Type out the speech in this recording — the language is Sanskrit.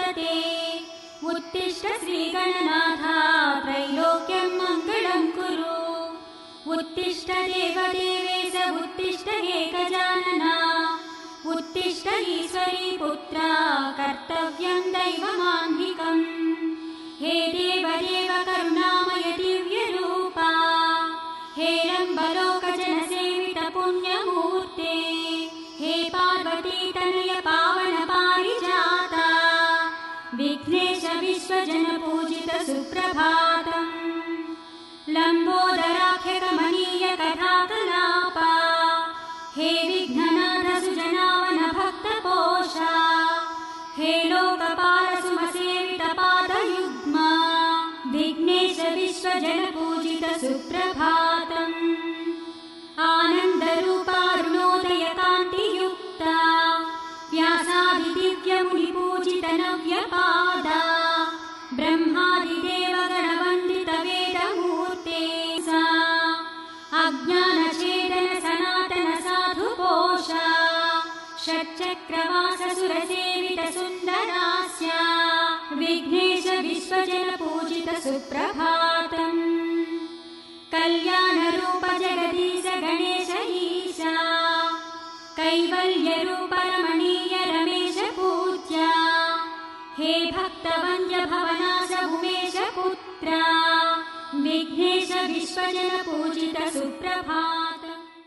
वर्तते। उत्तिष्ठ श्रीगणनाथ त्रैलोक्यं मङ्गलं कुरु। उत्तिष्ठ देवदेवेश उत्तिष्ठ हे गजानना। उत्तिष्ठ ईश्वरी पुत्रा कर्तव्यं दैवमाह्निकम्। हे देवदेव करुणामय दिव्यरूपा। हे रम्बलोकजनसेवित पुण्यमूर्ते। हे पार्वती तनय पावन पारिजाता। विघ्नेश विश्वजन पूजित सुप्रभातम्। लम्बोदराख्य कमनीय कथाकलापा। हे विघ्ननाथ सुजनावन भक्तपोषा। हे लोकपाल सुमसेवित पादयुग्मा। विघ्नेश विश्वजन पूजित सुप्रभातम्। आनन्दरूपारुणोदय कान्तियुक्ता। व्यासादिदिव्यमुनिपूजित नव्यपादा। ब्रह्मादिदेवगणवन्दित वेदमूर्ते सा। अज्ञानछेदन सनातन साधुपोषा। षट्चक्रवास सुरसेवित सुन्दरास्या। विघ्नेश विश्वजन पूजित सुप्रभातम्। कल्याणरूप जगदीश गणेश ईशा। कैवल्यरूप रमणीय रमेश पूज्या। हे भक्तवन्द्य भवनाश उमेश पुत्रा। विघ्नेश विश्वजन पूजित सुप्रभातम्।